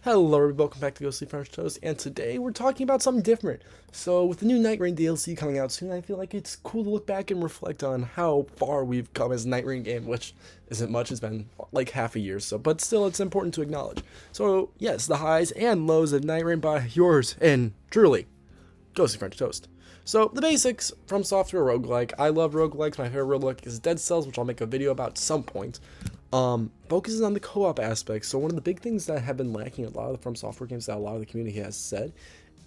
Hello everybody, welcome back to Ghostly French Toast, and today we're talking about something different. So with the new Night Rain DLC coming out soon, I feel like it's cool to look back and reflect on how far we've come as a Night Rain game, which isn't much, it's been like half a year, so but still it's important to acknowledge. So yes, the highs and lows of Night Rain by yours and truly, Ghostly French Toast. So the basics, From Software roguelike. I love roguelikes, my favorite roguelike is Dead Cells, which I'll make a video about at some point. Focuses on the co-op aspect. So one of the big things that have been lacking a lot of the From Software games that a lot of the community has said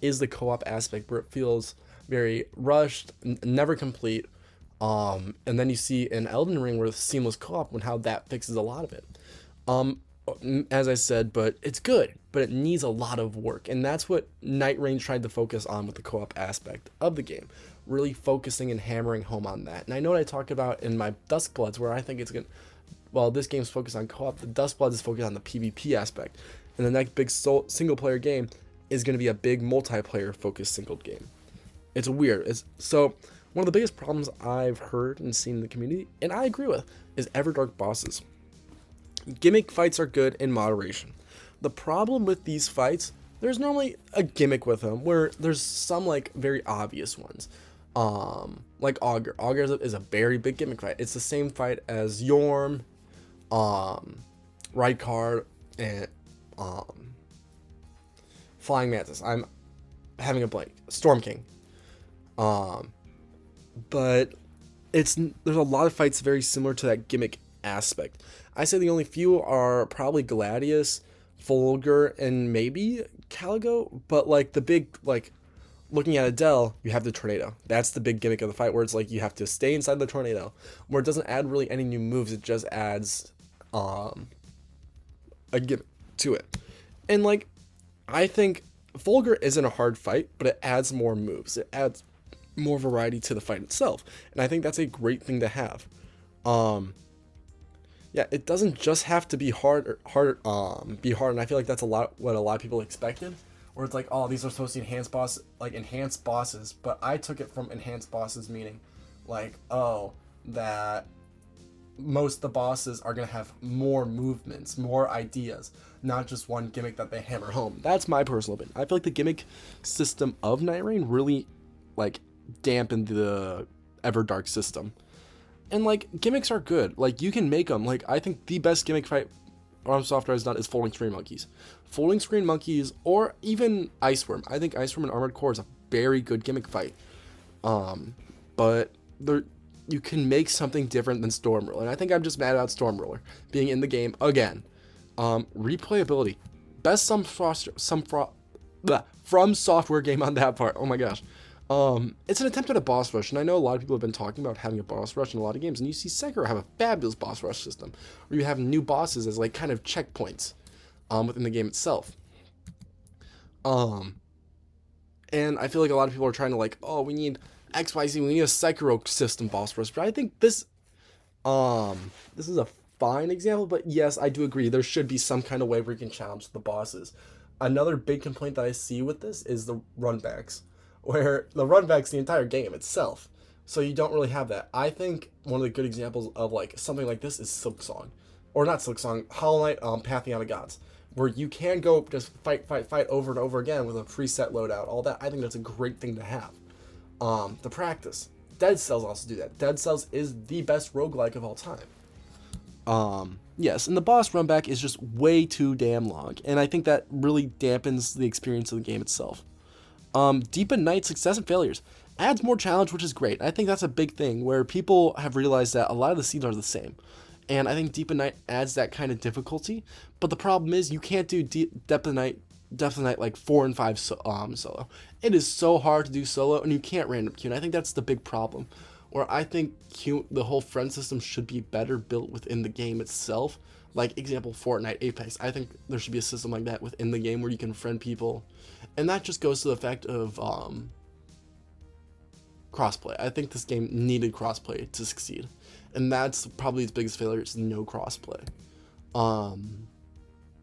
is the co-op aspect, where it feels very rushed, never complete. And then you see in Elden Ring where the seamless co-op and how that fixes a lot of it. As I said, but it's good, but it needs a lot of work, and that's what Night Rain tried to focus on with the co-op aspect of the game, really focusing and hammering home on that. And I know what I talked about in my Duskbloods, where I think it's gonna, well, this game's focused on co-op, the Duskbloods is focused on the PvP aspect, and the next big single player game is going to be a big multiplayer focused single game. It's weird. So one of the biggest problems I've heard and seen in the community, and I agree with, is Everdark bosses. Gimmick fights are good in moderation. The problem with these fights, there's normally a gimmick with them, where there's some like very obvious ones. Like Augur. Augur is a very big gimmick fight. It's the same fight as Yorm, Rykard, and Flying Mantis. I'm having a blank. Storm King. But there's a lot of fights very similar to that gimmick aspect. I say the only few are probably Gladius, Fulgur, and maybe Caligo, but like the big, like looking at Adele, you have the tornado. That's the big gimmick of the fight, where it's like you have to stay inside the tornado, where it doesn't add really any new moves, it just adds a gimmick to it. And like, I think Fulgur isn't a hard fight, but it adds more moves. It adds more variety to the fight itself, and I think that's a great thing to have. Yeah, it doesn't just have to be hard, and I feel like that's what a lot of people expected, where it's like, oh, these are supposed to be enhanced bosses, but I took it from enhanced bosses meaning, like, oh, that most of the bosses are gonna have more movements, more ideas, not just one gimmick that they hammer home. That's my personal opinion. I feel like the gimmick system of Night Rain really, like, dampened the Everdark system. And like, gimmicks are good. Like, you can make them. Like, I think the best gimmick fight From Software has done is Folding Screen Monkeys. Folding Screen Monkeys, or even Iceworm. I think Iceworm and Armored Core is a very good gimmick fight. But you can make something different than Stormruller. And I think I'm just mad about Stormruller being in the game again. Replayability. Best From Software game on that part. Oh my gosh. It's an attempt at a boss rush, and I know a lot of people have been talking about having a boss rush in a lot of games, and you see Sekiro have a fabulous boss rush system, where you have new bosses as like kind of checkpoints, within the game itself. And I feel like a lot of people are trying to like, oh, we need XYZ, we need a Sekiro system boss rush, but I think this is a fine example, but yes, I do agree, there should be some kind of way where you can challenge the bosses. Another big complaint that I see with this is the runbacks, where the runback's the entire game itself, so you don't really have that. I think one of the good examples of like something like this is Silksong, or not Silksong, Hollow Knight, Pantheon of Gods, where you can go just fight over and over again with a preset loadout, all that. I think that's a great thing to have. The practice. Dead Cells also do that. Dead Cells is the best roguelike of all time. Yes, and the boss runback is just way too damn long, and I think that really dampens the experience of the game itself. Deepen Night success and failures. Adds more challenge, which is great. I think that's a big thing, where people have realized that a lot of the scenes are the same. And I think Deepen Night adds that kind of difficulty. But the problem is, you can't do Depth of Night like 4 and 5 solo. It is so hard to do solo, and you can't random queue. And I think that's the big problem, where I think the whole friend system should be better built within the game itself. Like, example, Fortnite, Apex. I think there should be a system like that within the game, where you can friend people. And that just goes to the fact of crossplay. I think this game needed crossplay to succeed, and that's probably its biggest failure, is no crossplay.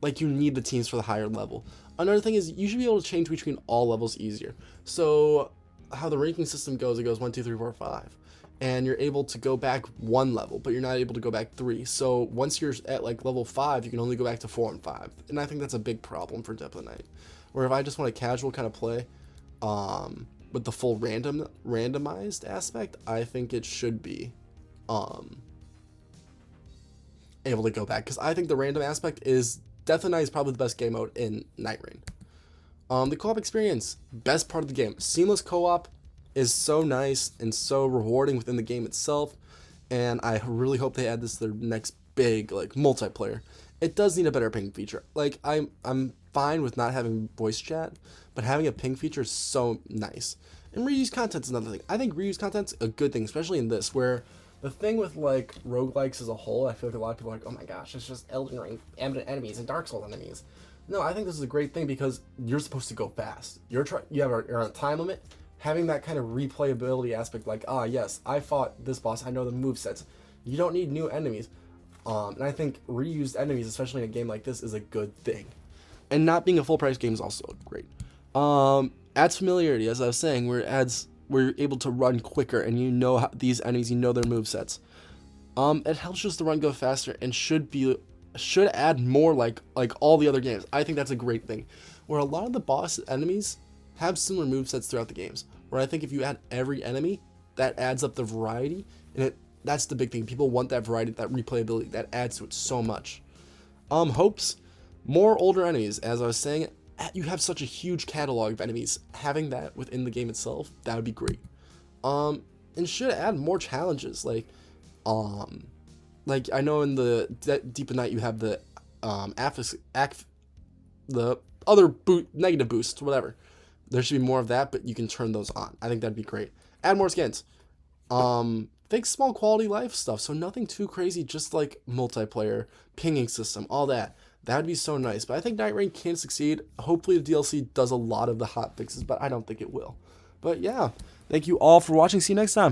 Like, you need the teams for the higher level. Another thing is, you should be able to change between all levels easier. So how the ranking system goes, it goes 1, 2, 3, 4, 5. and you're able to go back 1 level, but you're not able to go back 3. So once you're at like level 5, you can only go back to 4 and 5. And I think that's a big problem for Depth of Night. Where if I just want a casual kind of play, with the full randomized aspect, I think it should be able to go back, because I think the random aspect is Death of Night is probably the best game mode in Night Rain. The co-op experience, best part of the game. Seamless co-op is so nice and so rewarding within the game itself, and I really hope they add this to their next big like multiplayer. It does need a better ping feature. Like I'm fine with not having voice chat, but having a ping feature is so nice. And reuse content's another thing. I think reuse content's a good thing, especially in this, where the thing with like roguelikes as a whole, I feel like a lot of people are like, oh my gosh, it's just Elden Ring enemies and Dark Souls enemies. No, I think this is a great thing because you're supposed to go fast. You're on a time limit. Having that kind of replayability aspect, like, yes, I fought this boss, I know the movesets. You don't need new enemies. And I think reused enemies, especially in a game like this, is a good thing. And not being a full price game is also great. Adds familiarity, as I was saying, where we're able to run quicker, and you know these enemies, you know their movesets. It helps just the run go faster, and should add more like all the other games. I think that's a great thing, where a lot of the boss enemies have similar movesets throughout the games. Where I think if you add every enemy, that adds up the variety, and that's the big thing. People want that variety, that replayability, that adds to it so much. Hopes, more older enemies. As I was saying, you have such a huge catalog of enemies. Having that within the game itself, that would be great. And should add more challenges, like I know in the Deep of Night you have the the other negative boosts, whatever. There should be more of that, but you can turn those on. I think that'd be great. Add more skins. Fix small quality life stuff, so nothing too crazy, just like multiplayer, pinging system, all that. That would be so nice. But I think Night Rain can succeed. Hopefully the DLC does a lot of the hot fixes, but I don't think it will. But yeah, thank you all for watching. See you next time.